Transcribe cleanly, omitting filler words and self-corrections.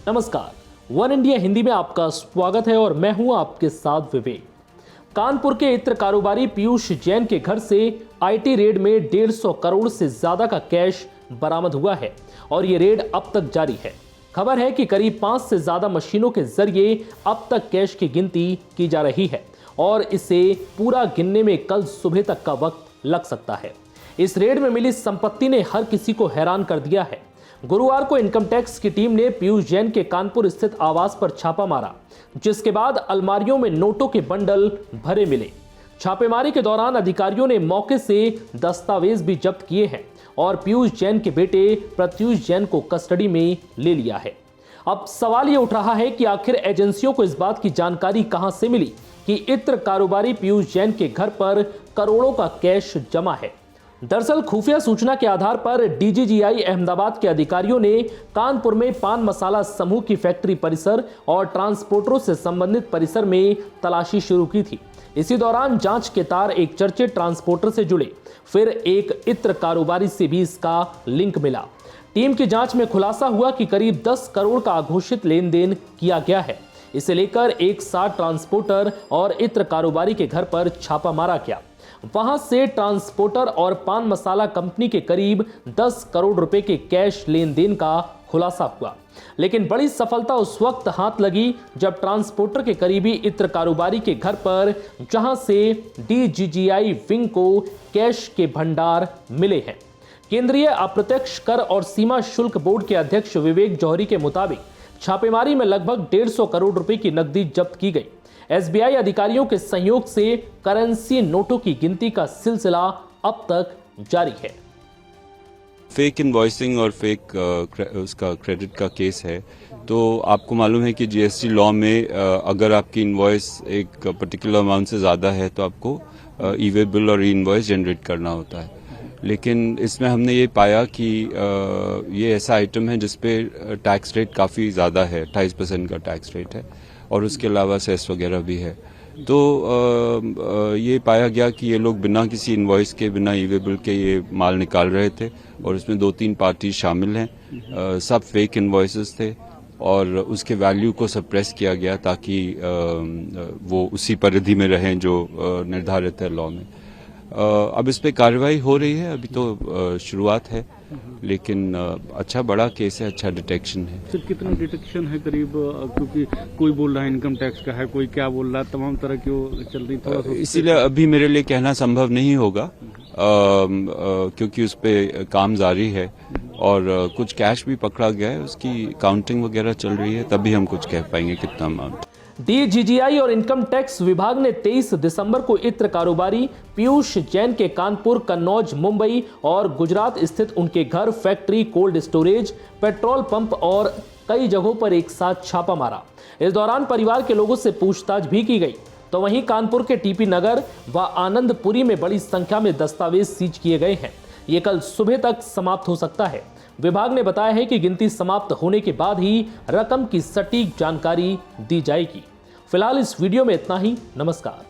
नमस्कार, one India Hindi में आपका स्वागत है और मैं हूं आपके साथ विवेक। कानपुर के इत्र कारोबारी पीयूष जैन के घर से आईटी रेड में 150 करोड़ से ज्यादा का कैश बरामद हुआ है और ये रेड अब तक जारी है। खबर है कि करीब 5 से ज्यादा मशीनों के जरिए अब तक कैश की गिनती की जा रही है और इसे पूरा गिनने में कल सुबह तक का वक्त लग सकता है। इस रेड में मिली संपत्ति ने हर किसी को हैरान कर दिया है। गुरुवार को इनकम टैक्स की टीम ने पीयूष जैन के कानपुर स्थित आवास पर छापा मारा, जिसके बाद अलमारियों में नोटों के बंडल भरे मिले। छापेमारी के दौरान अधिकारियों ने मौके से दस्तावेज भी जब्त किए हैं और पीयूष जैन के बेटे प्रत्युष जैन को कस्टडी में ले लिया है। अब सवाल ये उठ रहा है कि आखिर एजेंसियों को इस बात की जानकारी कहां से मिली कि इत्र कारोबारी पीयूष जैन के घर पर करोड़ों का कैश जमा है। दरअसल खुफिया सूचना के आधार पर डीजीजीआई अहमदाबाद के अधिकारियों ने कानपुर में पान मसाला समूह की फैक्ट्री परिसर और ट्रांसपोर्टरों से संबंधित परिसर में तलाशी शुरू की थी। इसी दौरान जांच के तार एक चर्चित ट्रांसपोर्टर से जुड़े, फिर एक इत्र कारोबारी से भी इसका लिंक मिला। टीम की जांच में खुलासा हुआ कि करीब 10 करोड़ का अघोषित लेन देन किया गया है। इसे लेकर एक साथ ट्रांसपोर्टर और इत्र कारोबारी के घर पर छापा मारा गया। वहां से ट्रांसपोर्टर और पान मसाला कंपनी के करीब 10 करोड़ रुपए के कैश लेन देन का खुलासा हुआ। लेकिन बड़ी सफलता उस वक्त हाथ लगी जब ट्रांसपोर्टर के करीबी इत्र कारोबारी के घर पर, जहां से डीजीजीआई विंग को कैश के भंडार मिले हैं। केंद्रीय अप्रत्यक्ष कर और सीमा शुल्क बोर्ड के अध्यक्ष विवेक जौहरी के मुताबिक छापेमारी में लगभग 150 करोड़ रुपए की नकदी जब्त की गई। एसबीआई अधिकारियों के सहयोग से करेंसी नोटों की गिनती का सिलसिला अब तक जारी है। फेक इनवॉइसिंग और फेक उसका क्रेडिट का केस है, तो आपको मालूम है कि जीएसटी लॉ में अगर आपकी इनवॉइस एक पर्टिकुलर अमाउंट से ज़्यादा है तो आपको ई वे बिल और इनवॉइस जनरेट करना होता है। लेकिन इसमें हमने ये पाया कि ये ऐसा आइटम है जिसपे टैक्स रेट काफ़ी ज़्यादा है, 28% का टैक्स रेट है और उसके अलावा सेस वगैरह भी है। तो ये पाया गया कि ये लोग बिना किसी इनवॉइस के, बिना ई वे बिल के ये माल निकाल रहे थे और इसमें 2-3 पार्टी शामिल हैं। सब फेक इनवॉइसेस थे और उसके वैल्यू को सप्रेस किया गया ताकि वो उसी परिधि में रहें जो निर्धारित है लॉ में। अब इस पे कार्रवाई हो रही है, अभी तो शुरुआत है, लेकिन अच्छा बड़ा केस है, अच्छा डिटेक्शन है। सर कितना डिटेक्शन है करीब, क्योंकि कोई बोल रहा है इनकम टैक्स का है, कोई क्या बोल रहा है, तमाम तरह की वो चल रही, थोड़ा इसीलिए अभी मेरे लिए कहना संभव नहीं होगा क्योंकि उस पे काम जारी है और कुछ कैश भी पकड़ा गया है, उसकी काउंटिंग वगैरह चल रही है, तभी हम कुछ कह पाएंगे कितना अमाउंट। डीजीजीआई और इनकम टैक्स विभाग ने 23 दिसंबर को इत्र कारोबारी पीयूष जैन के कानपुर, कन्नौज, मुंबई और गुजरात स्थित उनके घर, factory, cold storage, petrol pump और कई जगहों पर एक साथ छापा मारा। इस दौरान परिवार के लोगों से पूछताछ भी की गई। तो वहीं कानपुर के टीपी नगर व आनंदपुरी में बड़ी संख्या में दस्तावेज सीज किए गए हैं। ये कल सुबह तक समाप्त हो सकता है। विभाग ने बताया है कि गिनती समाप्त होने के बाद ही रकम की सटीक जानकारी दी जाएगी। फिलहाल इस वीडियो में इतना ही। नमस्कार।